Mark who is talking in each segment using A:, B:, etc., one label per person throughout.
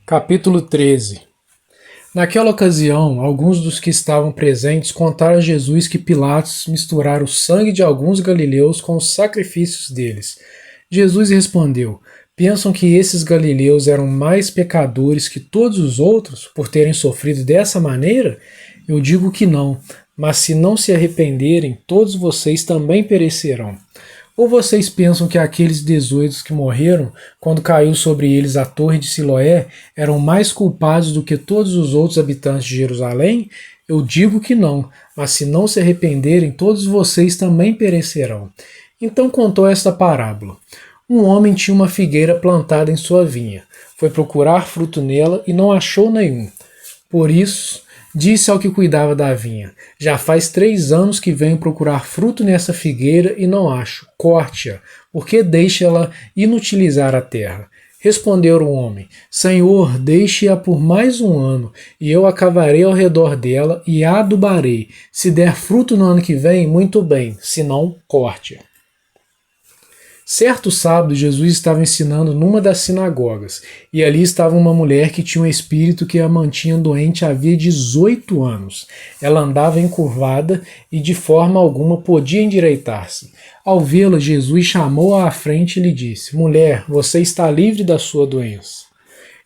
A: Capítulo 13. Naquela ocasião, alguns dos que estavam presentes contaram a Jesus que Pilatos misturara o sangue de alguns galileus com os sacrifícios deles. Jesus respondeu: Pensam que esses galileus eram mais pecadores que todos os outros por terem sofrido dessa maneira? Eu digo que não, mas se não se arrependerem, todos vocês também perecerão. Ou vocês pensam que aqueles 18 que morreram quando caiu sobre eles a torre de Siloé eram mais culpados do que todos os outros habitantes de Jerusalém? Eu digo que não, mas se não se arrependerem, todos vocês também perecerão. Então contou esta parábola. Um homem tinha uma figueira plantada em sua vinha. Foi procurar fruto nela e não achou nenhum. Por isso, disse ao que cuidava da vinha: Já faz 3 anos que venho procurar fruto nessa figueira e não acho. Corte-a, porque deixa-la inutilizar a terra. Respondeu o homem: Senhor, deixe-a por mais 1 ano, e eu a cavarei ao redor dela e a adubarei. Se der fruto no ano que vem, muito bem, se não, corte-a. Certo sábado, Jesus estava ensinando numa das sinagogas, e ali estava uma mulher que tinha um espírito que a mantinha doente havia 18 anos. Ela andava encurvada e de forma alguma podia endireitar-se. Ao vê-la, Jesus chamou-a à frente e lhe disse: Mulher, você está livre da sua doença.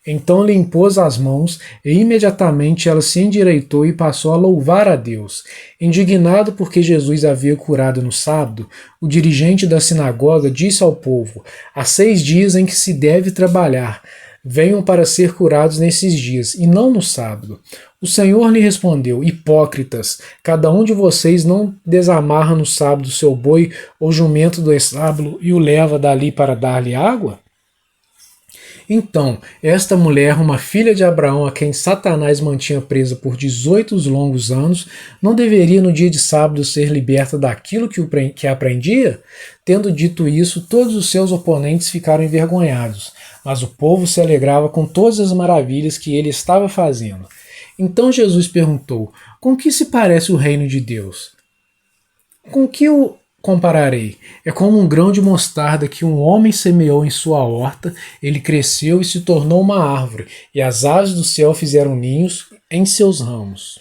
A: Então lhe impôs as mãos, e imediatamente ela se endireitou e passou a louvar a Deus. Indignado porque Jesus havia curado no sábado, o dirigente da sinagoga disse ao povo: Há 6 dias em que se deve trabalhar. Venham para ser curados nesses dias, e não no sábado. O Senhor lhe respondeu: Hipócritas, cada um de vocês não desamarra no sábado seu boi ou jumento do estábulo e o leva dali para dar-lhe água? Então, esta mulher, uma filha de Abraão a quem Satanás mantinha presa por 18 longos anos, não deveria no dia de sábado ser liberta daquilo que a prendia? Tendo dito isso, todos os seus oponentes ficaram envergonhados, mas o povo se alegrava com todas as maravilhas que ele estava fazendo. Então Jesus perguntou: Com que se parece o reino de Deus? Com que o compararei? É como um grão de mostarda que um homem semeou em sua horta, ele cresceu e se tornou uma árvore, e as aves do céu fizeram ninhos em seus ramos.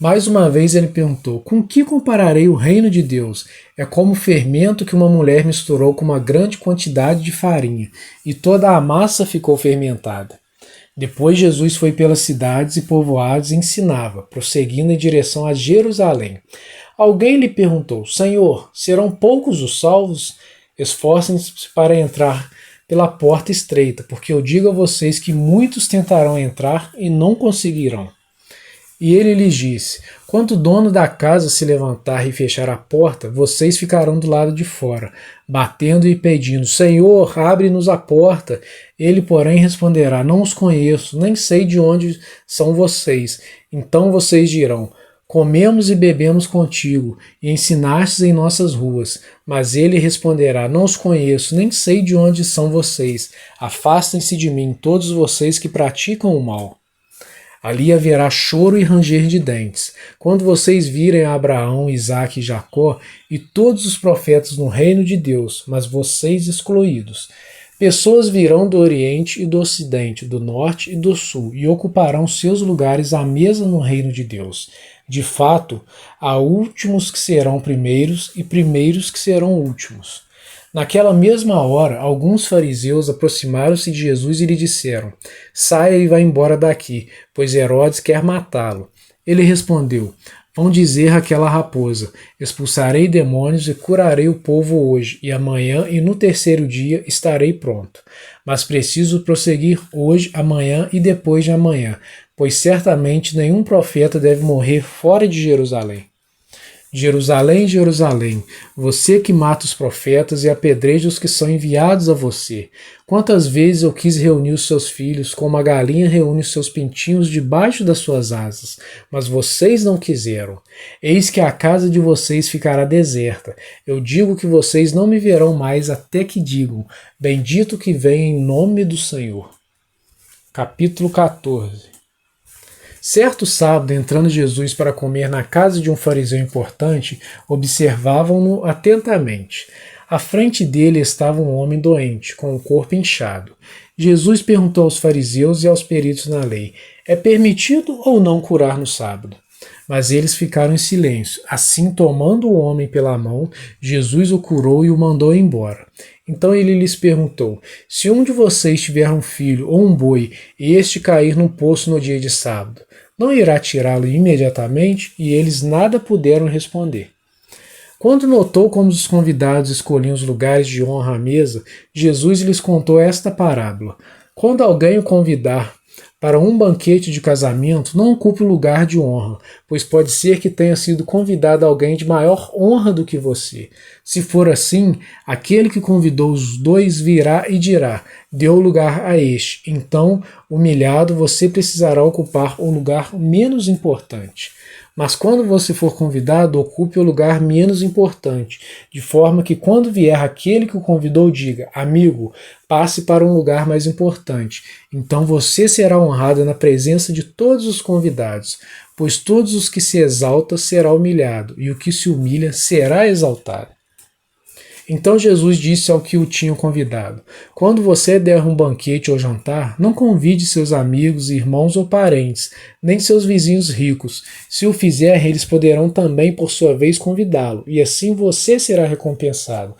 A: Mais uma vez ele perguntou: Com que compararei o reino de Deus? É como o fermento que uma mulher misturou com uma grande quantidade de farinha, e toda a massa ficou fermentada. Depois Jesus foi pelas cidades e povoados e ensinava, prosseguindo em direção a Jerusalém. Alguém lhe perguntou: Senhor, serão poucos os salvos? Esforcem-se para entrar pela porta estreita, porque eu digo a vocês que muitos tentarão entrar e não conseguirão. E ele lhes disse: Quando o dono da casa se levantar e fechar a porta, vocês ficarão do lado de fora, batendo e pedindo: Senhor, abre-nos a porta. Ele, porém, responderá: Não os conheço, nem sei de onde são vocês. Então vocês dirão: Comemos e bebemos contigo, e ensinastes em nossas ruas. Mas ele responderá: Não os conheço, nem sei de onde são vocês. Afastem-se de mim, todos vocês que praticam o mal. Ali haverá choro e ranger de dentes, quando vocês virem Abraão, Isaque e Jacó e todos os profetas no reino de Deus, mas vocês excluídos. Pessoas virão do Oriente e do Ocidente, do Norte e do Sul, e ocuparão seus lugares à mesa no reino de Deus. De fato, há últimos que serão primeiros e primeiros que serão últimos. Naquela mesma hora, alguns fariseus aproximaram-se de Jesus e lhe disseram: Saia e vá embora daqui, pois Herodes quer matá-lo. Ele respondeu: Vão dizer àquela raposa: Expulsarei demônios e curarei o povo hoje, e amanhã e no 3º dia estarei pronto. Mas preciso prosseguir hoje, amanhã e depois de amanhã, pois certamente nenhum profeta deve morrer fora de Jerusalém. Jerusalém, Jerusalém, você que mata os profetas e apedreja os que são enviados a você. Quantas vezes eu quis reunir os seus filhos, como a galinha reúne os seus pintinhos debaixo das suas asas, mas vocês não quiseram. Eis que a casa de vocês ficará deserta. Eu digo que vocês não me verão mais até que digam: Bendito que vem em nome do Senhor. Capítulo 14. Certo sábado, entrando Jesus para comer na casa de um fariseu importante, observavam-no atentamente. À frente dele estava um homem doente, com o corpo inchado. Jesus perguntou aos fariseus e aos peritos na lei: é permitido ou não curar no sábado? Mas eles ficaram em silêncio. Assim, tomando o homem pela mão, Jesus o curou e o mandou embora. Então ele lhes perguntou: se um de vocês tiver um filho ou um boi, e este cair num poço no dia de sábado, não irá tirá-lo imediatamente? E eles nada puderam responder. Quando notou como os convidados escolhiam os lugares de honra à mesa, Jesus lhes contou esta parábola: quando alguém o convidar para um banquete de casamento, não ocupe o lugar de honra, pois pode ser que tenha sido convidado alguém de maior honra do que você. Se for assim, aquele que convidou os dois virá e dirá: deu lugar a este. Então, humilhado, você precisará ocupar o lugar menos importante. Mas quando você for convidado, ocupe o lugar menos importante, de forma que quando vier aquele que o convidou, diga: amigo, passe para um lugar mais importante. Então você será honrado na presença de todos os convidados, pois todos os que se exaltam será humilhado, e o que se humilha será exaltado. Então Jesus disse ao que o tinham convidado: quando você der um banquete ou jantar, não convide seus amigos, irmãos ou parentes, nem seus vizinhos ricos. Se o fizer, eles poderão também, por sua vez, convidá-lo, e assim você será recompensado.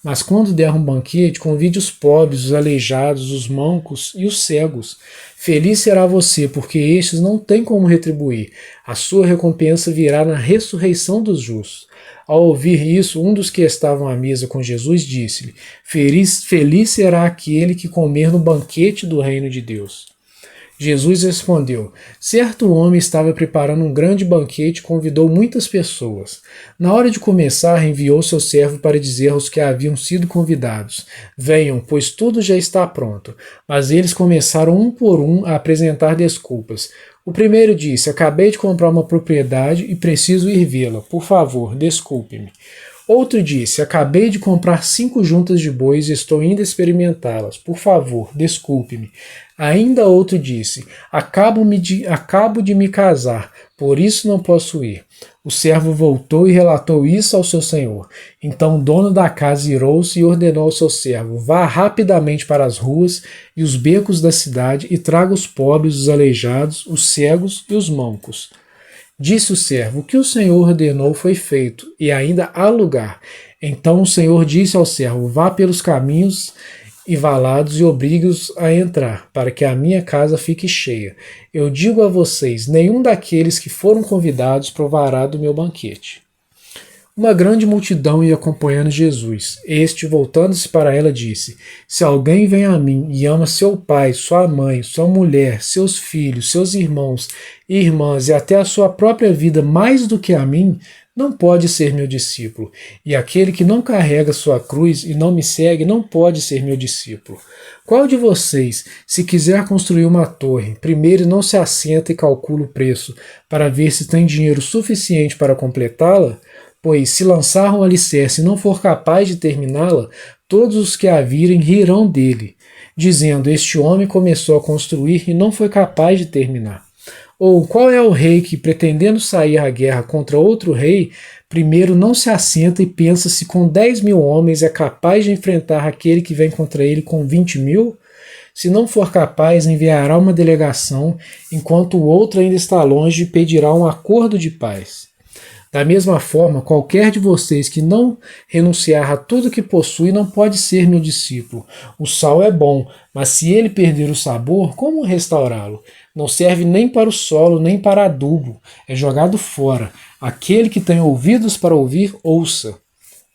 A: Mas quando der um banquete, convide os pobres, os aleijados, os mancos e os cegos. Feliz será você, porque estes não têm como retribuir. A sua recompensa virá na ressurreição dos justos. Ao ouvir isso, um dos que estavam à mesa com Jesus disse-lhe: feliz será aquele que comer no banquete do reino de Deus. Jesus respondeu: certo homem estava preparando um grande banquete e convidou muitas pessoas. Na hora de começar, enviou seu servo para dizer aos que haviam sido convidados: venham, pois tudo já está pronto. Mas eles começaram um por um a apresentar desculpas. O primeiro disse: acabei de comprar uma propriedade e preciso ir vê-la. Por favor, desculpe-me. Outro disse: acabei de comprar 5 juntas de bois e estou indo experimentá-las. Por favor, desculpe-me. Ainda outro disse: acabo de me casar, por isso não posso ir. O servo voltou e relatou isso ao seu senhor. Então o dono da casa irou-se e ordenou ao seu servo: vá rapidamente para as ruas e os becos da cidade e traga os pobres, os aleijados, os cegos e os mancos. Disse o servo: o que o senhor ordenou foi feito, e ainda há lugar. Então o senhor disse ao servo: vá pelos caminhos e valados e obrigue-os a entrar, para que a minha casa fique cheia. Eu digo a vocês: nenhum daqueles que foram convidados provará do meu banquete. Uma grande multidão ia acompanhando Jesus. Este, voltando-se para ela, disse: se alguém vem a mim e ama seu pai, sua mãe, sua mulher, seus filhos, seus irmãos e irmãs e até a sua própria vida mais do que a mim, não pode ser meu discípulo. E aquele que não carrega sua cruz e não me segue não pode ser meu discípulo. Qual de vocês, se quiser construir uma torre, primeiro não se assenta e calcula o preço, para ver se tem dinheiro suficiente para completá-la? Pois, se lançar um alicerce e não for capaz de terminá-la, todos os que a virem rirão dele, dizendo: este homem começou a construir e não foi capaz de terminar. Ou qual é o rei que, pretendendo sair à guerra contra outro rei, primeiro não se assenta e pensa se com 10.000 homens é capaz de enfrentar aquele que vem contra ele com 20.000? Se não for capaz, enviará uma delegação, enquanto o outro ainda está longe e pedirá um acordo de paz. Da mesma forma, qualquer de vocês que não renunciar a tudo que possui não pode ser meu discípulo. O sal é bom, mas se ele perder o sabor, como restaurá-lo? Não serve nem para o solo, nem para adubo. É jogado fora. Aquele que tem ouvidos para ouvir, ouça.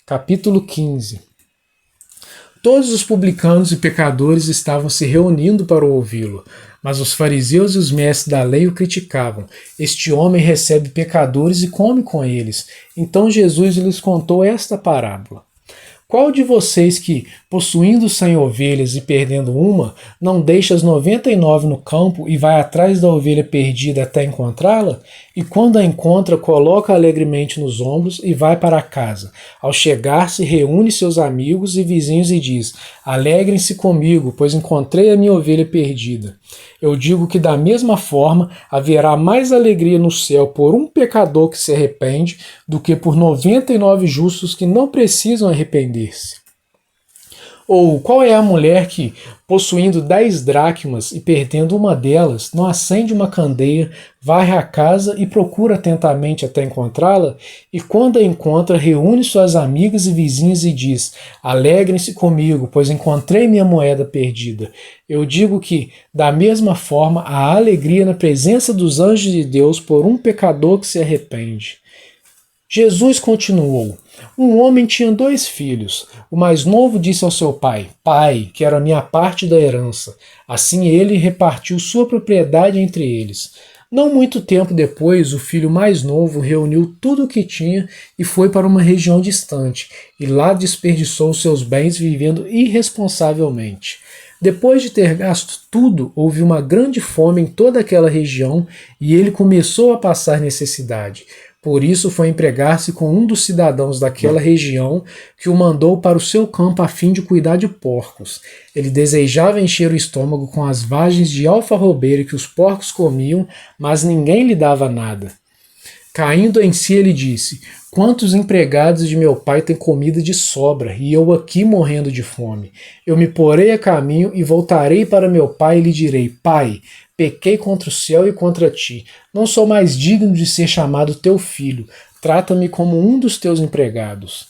A: Capítulo 15. Todos os publicanos e pecadores estavam se reunindo para ouvi-lo, mas os fariseus e os mestres da lei o criticavam. Este homem recebe pecadores e come com eles. Então Jesus lhes contou esta parábola. Qual de vocês que, possuindo 100 ovelhas e perdendo uma, não deixa as 99 no campo e vai atrás da ovelha perdida até encontrá-la? E quando a encontra, coloca alegremente nos ombros e vai para casa. Ao chegar-se, reúne seus amigos e vizinhos e diz: alegrem-se comigo, pois encontrei a minha ovelha perdida. Eu digo que da mesma forma haverá mais alegria no céu por um pecador que se arrepende do que por 99 justos que não precisam arrepender-se. Ou qual é a mulher que, possuindo 10 dracmas e perdendo uma delas, não acende uma candeia, varre a casa e procura atentamente até encontrá-la? E quando a encontra, reúne suas amigas e vizinhas e diz: Alegrem-se comigo, pois encontrei minha moeda perdida. Eu digo que, da mesma forma, há alegria na presença dos anjos de Deus por um pecador que se arrepende. Jesus continuou: Um homem tinha 2 filhos. O mais novo disse ao seu pai: Pai, quero a minha parte da herança. Assim ele repartiu sua propriedade entre eles. Não muito tempo depois, o filho mais novo reuniu tudo o que tinha e foi para uma região distante, e lá desperdiçou seus bens vivendo irresponsavelmente. Depois de ter gasto tudo, houve uma grande fome em toda aquela região e ele começou a passar necessidade. Por isso foi empregar-se com um dos cidadãos daquela região, que o mandou para o seu campo a fim de cuidar de porcos. Ele desejava encher o estômago com as vagens de alfarrobeira que os porcos comiam, mas ninguém lhe dava nada. Caindo em si, ele disse: Quantos empregados de meu pai têm comida de sobra, e eu aqui morrendo de fome? Eu me porei a caminho e voltarei para meu pai e lhe direi: Pai, pequei contra o céu e contra ti. Não sou mais digno de ser chamado teu filho. Trata-me como um dos teus empregados.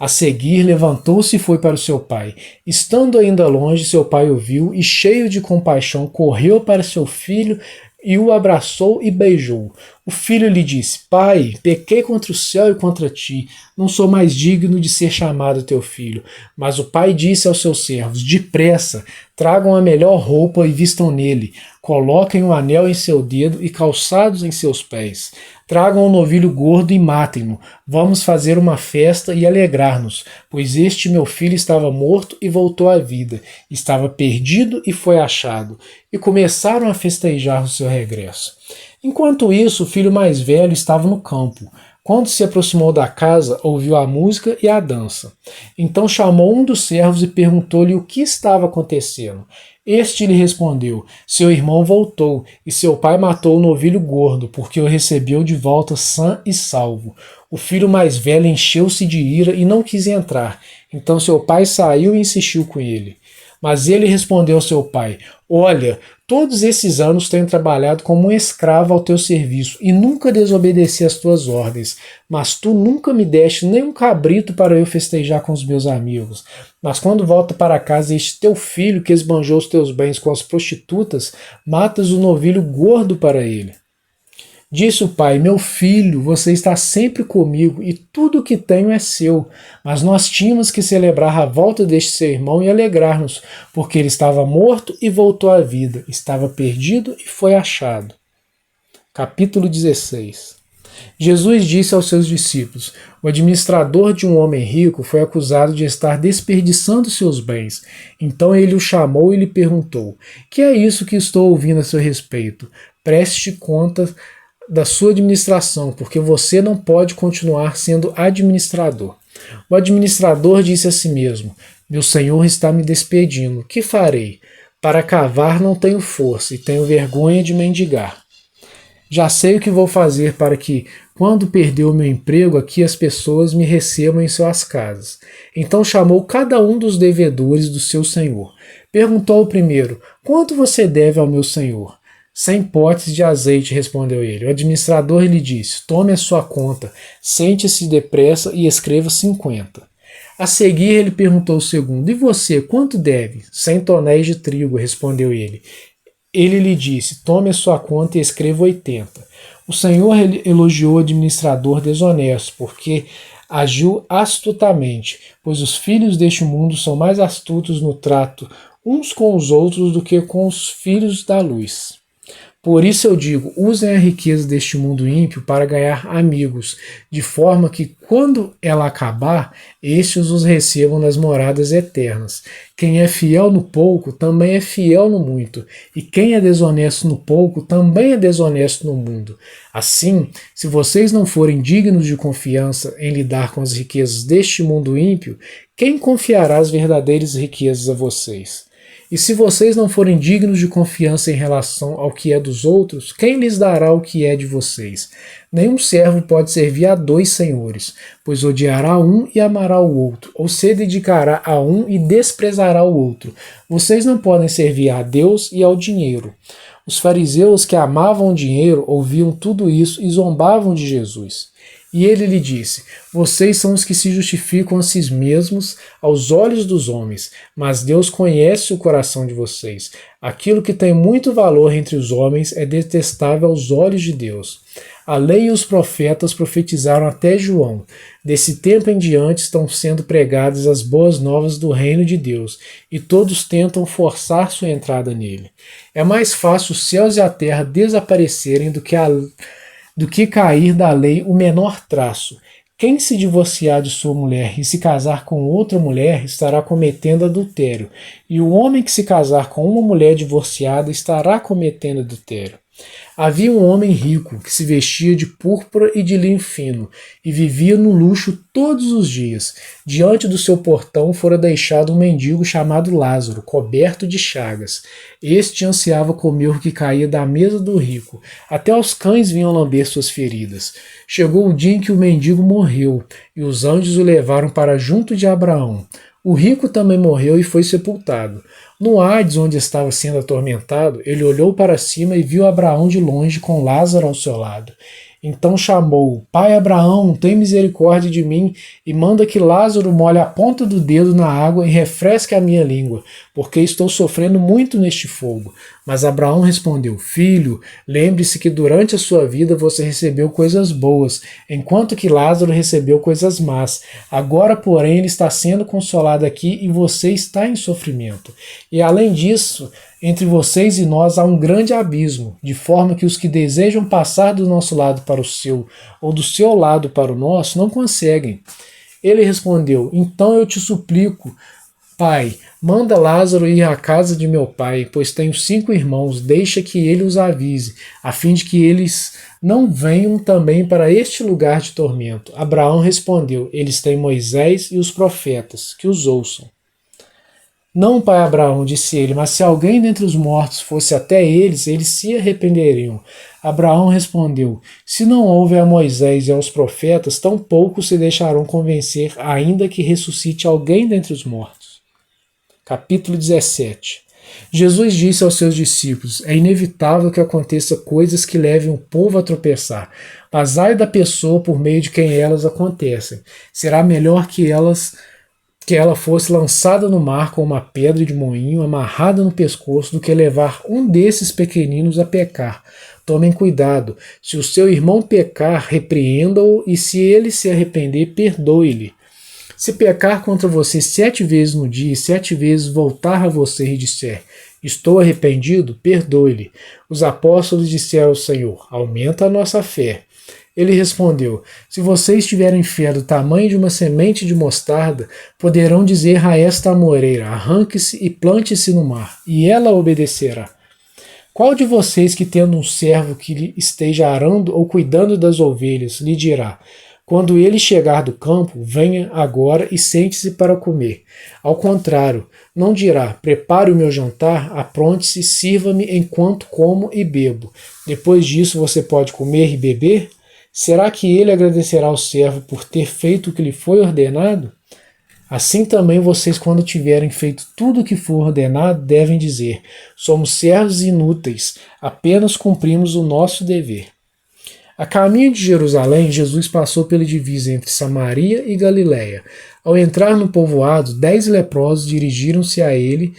A: A seguir, levantou-se e foi para o seu pai. Estando ainda longe, seu pai o viu e, cheio de compaixão, correu para seu filho e o abraçou e beijou. O filho lhe disse: Pai, pequei contra o céu e contra ti, não sou mais digno de ser chamado teu filho. Mas o pai disse aos seus servos: Depressa, tragam a melhor roupa e vistam nele, coloquem um anel em seu dedo e calçados em seus pés. Tragam um novilho gordo e matem-no. Vamos fazer uma festa e alegrar-nos, pois este meu filho estava morto e voltou à vida, estava perdido e foi achado. E começaram a festejar o seu regresso. Enquanto isso, o filho mais velho estava no campo. Quando se aproximou da casa, ouviu a música e a dança. Então chamou um dos servos e perguntou-lhe o que estava acontecendo. Este lhe respondeu: Seu irmão voltou, e seu pai matou o novilho gordo, porque o recebeu de volta sã e salvo. O filho mais velho encheu-se de ira e não quis entrar. Então seu pai saiu e insistiu com ele. Mas ele respondeu ao seu pai: Olha, todos esses anos tenho trabalhado como um escravo ao teu serviço e nunca desobedeci às tuas ordens. Mas tu nunca me deste nem um cabrito para eu festejar com os meus amigos. Mas quando volta para casa este teu filho que esbanjou os teus bens com as prostitutas, matas o novilho gordo para ele. Disse o pai: Meu filho, você está sempre comigo e tudo o que tenho é seu. Mas nós tínhamos que celebrar a volta deste seu irmão e alegrar-nos, porque ele estava morto e voltou à vida, estava perdido e foi achado. Capítulo 16. Jesus disse aos seus discípulos: O administrador de um homem rico foi acusado de estar desperdiçando seus bens. Então ele o chamou e lhe perguntou: Que é isso que estou ouvindo a seu respeito? Preste conta da sua administração, porque você não pode continuar sendo administrador. O administrador disse a si mesmo: Meu senhor está me despedindo, que farei? Para cavar não tenho força e tenho vergonha de mendigar. Já sei o que vou fazer para que, quando perder o meu emprego aqui, as pessoas me recebam em suas casas. Então chamou cada um dos devedores do seu senhor. Perguntou ao primeiro: Quanto você deve ao meu senhor? 100 potes de azeite, respondeu ele. O administrador lhe disse: Tome a sua conta, sente-se depressa e escreva 50. A seguir ele perguntou ao segundo: E você, quanto deve? 100 tonéis de trigo, respondeu ele. Ele lhe disse: Tome a sua conta e escreva 80. O senhor elogiou o administrador desonesto, porque agiu astutamente, pois os filhos deste mundo são mais astutos no trato uns com os outros do que com os filhos da luz. Por isso eu digo, usem a riqueza deste mundo ímpio para ganhar amigos, de forma que, quando ela acabar, estes os recebam nas moradas eternas. Quem é fiel no pouco também é fiel no muito, e quem é desonesto no pouco também é desonesto no mundo. Assim, se vocês não forem dignos de confiança em lidar com as riquezas deste mundo ímpio, quem confiará as verdadeiras riquezas a vocês? E se vocês não forem dignos de confiança em relação ao que é dos outros, quem lhes dará o que é de vocês? Nenhum servo pode servir a dois senhores, pois odiará um e amará o outro, ou se dedicará a um e desprezará o outro. Vocês não podem servir a Deus e ao dinheiro. Os fariseus que amavam o dinheiro ouviam tudo isso e zombavam de Jesus. E ele lhe disse: vocês são os que se justificam a si mesmos aos olhos dos homens, mas Deus conhece o coração de vocês. Aquilo que tem muito valor entre os homens é detestável aos olhos de Deus. A lei e os profetas profetizaram até João. Desse tempo em diante estão sendo pregadas as boas novas do reino de Deus, e todos tentam forçar sua entrada nele. É mais fácil os céus e a terra desaparecerem do que cair da lei o menor traço. Quem se divorciar de sua mulher e se casar com outra mulher estará cometendo adultério, e o homem que se casar com uma mulher divorciada estará cometendo adultério. Havia um homem rico que se vestia de púrpura e de linho fino e vivia no luxo todos os dias. Diante do seu portão fora deixado um mendigo chamado Lázaro, coberto de chagas. Este ansiava comer o que caía da mesa do rico. Até os cães vinham lamber suas feridas. Chegou o dia em que o mendigo morreu e os anjos o levaram para junto de Abraão. O rico também morreu e foi sepultado. No Hades, onde estava sendo atormentado, ele olhou para cima e viu Abraão de longe com Lázaro ao seu lado. Então chamou: Pai Abraão, tem misericórdia de mim e manda que Lázaro molhe a ponta do dedo na água e refresque a minha língua, porque estou sofrendo muito neste fogo. Mas Abraão respondeu: Filho, lembre-se que durante a sua vida você recebeu coisas boas, enquanto que Lázaro recebeu coisas más. Agora, porém, ele está sendo consolado aqui e você está em sofrimento. E além disso, entre vocês e nós há um grande abismo, de forma que os que desejam passar do nosso lado para o seu, ou do seu lado para o nosso, não conseguem. Ele respondeu: Então eu te suplico, Pai, manda Lázaro ir à casa de meu pai, pois tenho 5 irmãos, deixa que ele os avise, a fim de que eles não venham também para este lugar de tormento. Abraão respondeu: Eles têm Moisés e os profetas, que os ouçam. Não, pai Abraão, disse ele, mas se alguém dentre os mortos fosse até eles, eles se arrependeriam. Abraão respondeu: Se não houve a Moisés e aos profetas, tampouco se deixarão convencer, ainda que ressuscite alguém dentre os mortos. Capítulo 17. Jesus disse aos seus discípulos: É inevitável que aconteça coisas que levem o povo a tropeçar, mas ai da pessoa por meio de quem elas acontecem. Será melhor que ela fosse lançada no mar com uma pedra de moinho amarrada no pescoço do que levar um desses pequeninos a pecar. Tomem cuidado. Se o seu irmão pecar, repreenda-o, e se ele se arrepender, perdoe-lhe. Se pecar contra você 7 vezes no dia e 7 vezes voltar a você e disser: Estou arrependido, perdoe-lhe. Os apóstolos disseram ao Senhor: Aumenta a nossa fé. Ele respondeu: Se vocês tiverem fé do tamanho de uma semente de mostarda, poderão dizer a esta amoreira: Arranque-se e plante-se no mar, e ela obedecerá. Qual de vocês que tendo um servo que lhe esteja arando ou cuidando das ovelhas, lhe dirá: Quando ele chegar do campo, venha agora e sente-se para comer? Ao contrário, não dirá: Prepare o meu jantar, apronte-se e sirva-me enquanto como e bebo. Depois disso você pode comer e beber? Será que ele agradecerá ao servo por ter feito o que lhe foi ordenado? Assim também vocês, quando tiverem feito tudo o que for ordenado, devem dizer: Somos servos inúteis, apenas cumprimos o nosso dever. A caminho de Jerusalém, Jesus passou pela divisa entre Samaria e Galiléia. Ao entrar no povoado, 10 leprosos dirigiram-se a ele,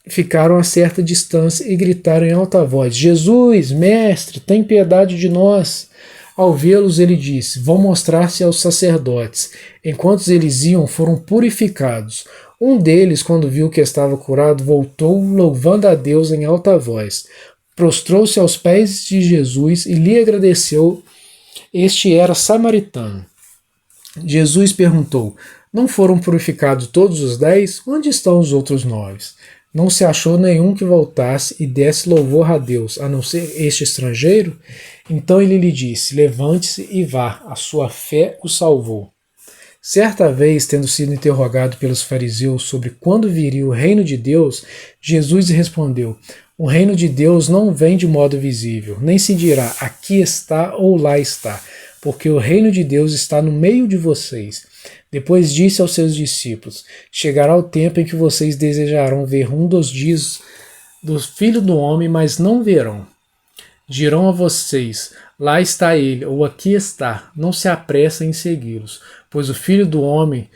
A: ficaram a certa distância e gritaram em alta voz: Jesus, mestre, tem piedade de nós. Ao vê-los, ele disse: Vão mostrar-se aos sacerdotes. Enquanto eles iam, foram purificados. Um deles, quando viu que estava curado, voltou, louvando a Deus em alta voz. Prostrou-se aos pés de Jesus e lhe agradeceu. Este era samaritano. Jesus perguntou: Não foram purificados todos os 10? Onde estão os outros 9? Não se achou nenhum que voltasse e desse louvor a Deus, a não ser este estrangeiro? Então ele lhe disse: Levante-se e vá, a sua fé o salvou. Certa vez, tendo sido interrogado pelos fariseus sobre quando viria o reino de Deus, Jesus respondeu: o reino de Deus não vem de modo visível, nem se dirá aqui está ou lá está, porque o reino de Deus está no meio de vocês. Depois disse aos seus discípulos: chegará o tempo em que vocês desejarão ver um dos dias do Filho do Homem, mas não verão. Dirão a vocês: lá está ele, ou aqui está. Não se apressem em segui-los, pois o Filho do Homem,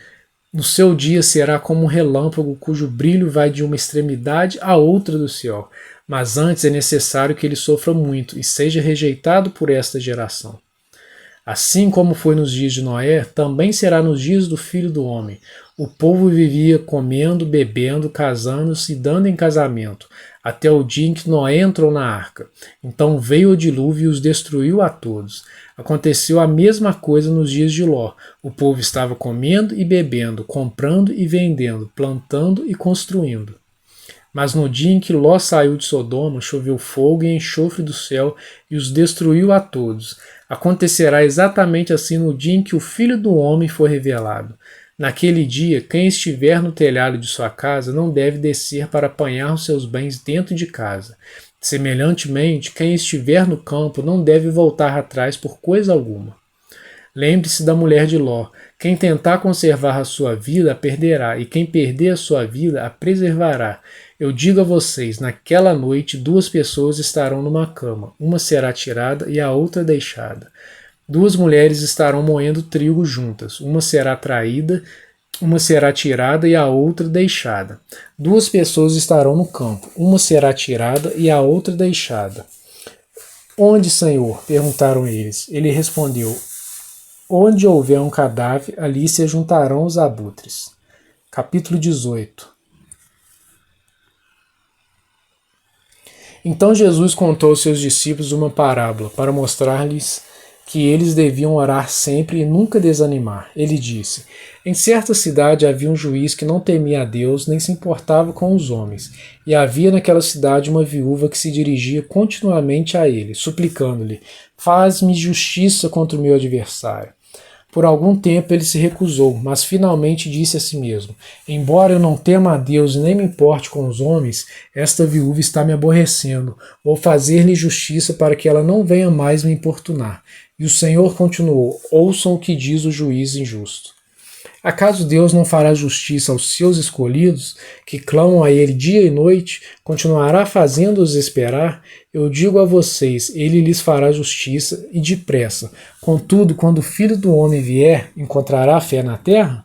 A: no seu dia, será como um relâmpago cujo brilho vai de uma extremidade à outra do céu. Mas antes é necessário que ele sofra muito e seja rejeitado por esta geração. Assim como foi nos dias de Noé, também será nos dias do Filho do Homem. O povo vivia comendo, bebendo, casando-se e dando em casamento, até o dia em que Noé entrou na arca. Então veio o dilúvio e os destruiu a todos. Aconteceu a mesma coisa nos dias de Ló. O povo estava comendo e bebendo, comprando e vendendo, plantando e construindo. Mas no dia em que Ló saiu de Sodoma, choveu fogo e enxofre do céu e os destruiu a todos. Acontecerá exatamente assim no dia em que o Filho do Homem for revelado. Naquele dia, quem estiver no telhado de sua casa não deve descer para apanhar os seus bens dentro de casa. Semelhantemente, quem estiver no campo não deve voltar atrás por coisa alguma. Lembre-se da mulher de Ló. Quem tentar conservar a sua vida a perderá, e quem perder a sua vida a preservará. Eu digo a vocês, naquela noite 2 pessoas estarão numa cama, uma será tirada e a outra deixada. 2 mulheres estarão moendo trigo juntas, uma será traída, uma será tirada e a outra deixada. 2 pessoas estarão no campo, uma será tirada e a outra deixada. Onde, Senhor? Perguntaram eles. Ele respondeu: onde houver um cadáver, ali se juntarão os abutres. Capítulo 18. Então Jesus contou aos seus discípulos uma parábola, para mostrar-lhes que eles deviam orar sempre e nunca desanimar. Ele disse: em certa cidade havia um juiz que não temia a Deus nem se importava com os homens, e havia naquela cidade uma viúva que se dirigia continuamente a ele, suplicando-lhe: faz-me justiça contra o meu adversário. Por algum tempo ele se recusou, mas finalmente disse a si mesmo: embora eu não tema a Deus e nem me importe com os homens, esta viúva está me aborrecendo. Vou fazer-lhe justiça para que ela não venha mais me importunar. E o Senhor continuou: ouçam o que diz o juiz injusto. Acaso Deus não fará justiça aos seus escolhidos, que clamam a Ele dia e noite? Continuará fazendo-os esperar? Eu digo a vocês, Ele lhes fará justiça e depressa. Contudo, quando o Filho do Homem vier, encontrará fé na terra?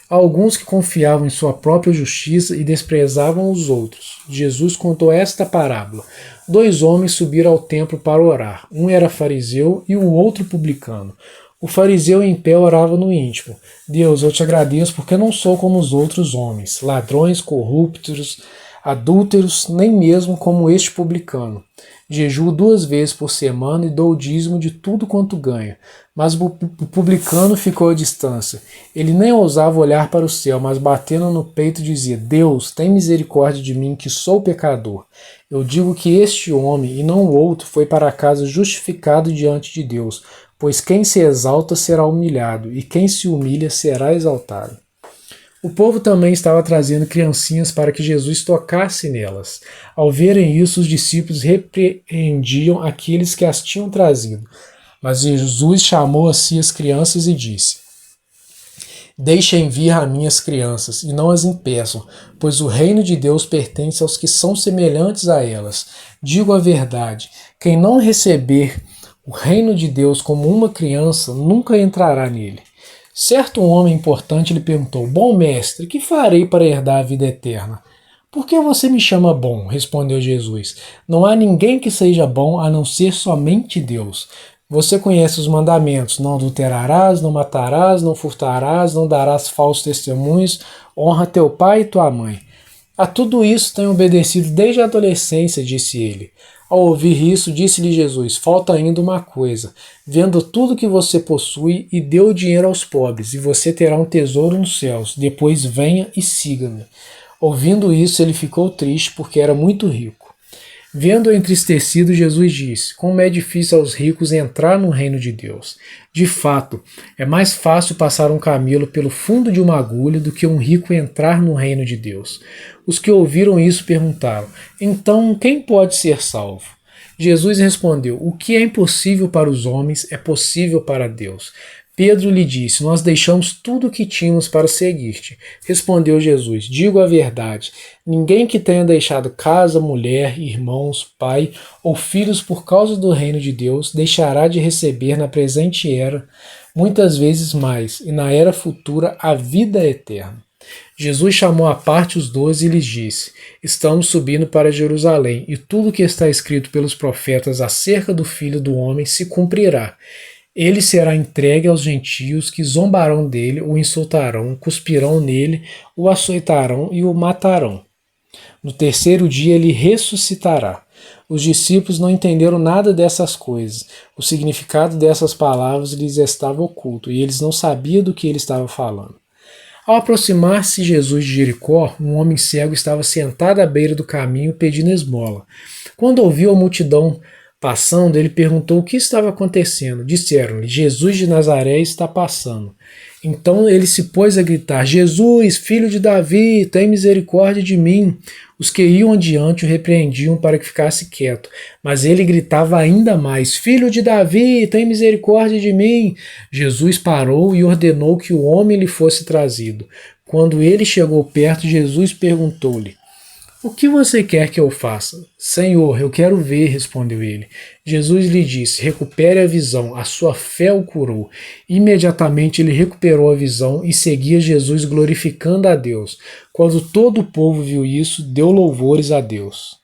A: Há alguns que confiavam em sua própria justiça e desprezavam os outros. Jesus contou esta parábola. 2 homens subiram ao templo para orar. Um era fariseu e o outro publicano. O fariseu em pé orava no íntimo: Deus, eu te agradeço porque não sou como os outros homens, ladrões, corruptos, adúlteros, nem mesmo como este publicano. Jejuo 2 vezes por semana e dou o dízimo de tudo quanto ganho. Mas o publicano ficou à distância. Ele nem ousava olhar para o céu, mas batendo no peito dizia: Deus, tem misericórdia de mim, que sou pecador. Eu digo que este homem, e não o outro, foi para casa justificado diante de Deus, pois quem se exalta será humilhado, e quem se humilha será exaltado. O povo também estava trazendo criancinhas para que Jesus tocasse nelas. Ao verem isso, os discípulos repreendiam aqueles que as tinham trazido. Mas Jesus chamou a si as crianças e disse: deixem vir a minhas crianças, e não as impeçam, pois o reino de Deus pertence aos que são semelhantes a elas. Digo a verdade, quem não receber o reino de Deus como uma criança nunca entrará nele. Certo homem importante lhe perguntou: bom mestre, que farei para herdar a vida eterna? Por que você me chama bom? Respondeu Jesus. Não há ninguém que seja bom a não ser somente Deus. Você conhece os mandamentos: não adulterarás, não matarás, não furtarás, não darás falsos testemunhos, honra teu pai e tua mãe. A tudo isso tenho obedecido desde a adolescência, disse ele. Ao ouvir isso, disse-lhe Jesus: falta ainda uma coisa. Venda tudo que você possui e dê o dinheiro aos pobres, e você terá um tesouro nos céus. Depois venha e siga-me. Ouvindo isso, ele ficou triste porque era muito rico. Vendo-o entristecido, Jesus disse: Como é difícil aos ricos entrar no reino de Deus. De fato, é mais fácil passar um camelo pelo fundo de uma agulha do que um rico entrar no reino de Deus. Os que ouviram isso perguntaram: Então, quem pode ser salvo? Jesus respondeu: O que é impossível para os homens é possível para Deus. Pedro lhe disse: Nós deixamos tudo o que tínhamos para seguir-te. Respondeu Jesus: Digo a verdade, ninguém que tenha deixado casa, mulher, irmãos, pai ou filhos por causa do reino de Deus deixará de receber na presente era muitas vezes mais, e na era futura a vida eterna. Jesus chamou à parte os 12 e lhes disse: Estamos subindo para Jerusalém, e tudo o que está escrito pelos profetas acerca do Filho do Homem se cumprirá. Ele será entregue aos gentios que zombarão dele, o insultarão, cuspirão nele, o açoitarão e o matarão. No terceiro dia ele ressuscitará. Os discípulos não entenderam nada dessas coisas. O significado dessas palavras lhes estava oculto e eles não sabiam do que ele estava falando. Ao aproximar-se Jesus de Jericó, um homem cego estava sentado à beira do caminho pedindo esmola. Quando ouviu a multidão passando, ele perguntou o que estava acontecendo. Disseram-lhe: Jesus de Nazaré está passando. Então ele se pôs a gritar: Jesus, filho de Davi, tem misericórdia de mim. Os que iam adiante o repreendiam para que ficasse quieto, mas ele gritava ainda mais: Filho de Davi, tem misericórdia de mim. Jesus parou e ordenou que o homem lhe fosse trazido. Quando ele chegou perto, Jesus perguntou-lhe: O que você quer que eu faça? Senhor, eu quero ver, respondeu ele. Jesus lhe disse: Recupere a visão, a sua fé o curou. Imediatamente ele recuperou a visão e seguia Jesus glorificando a Deus. Quando todo o povo viu isso, deu louvores a Deus.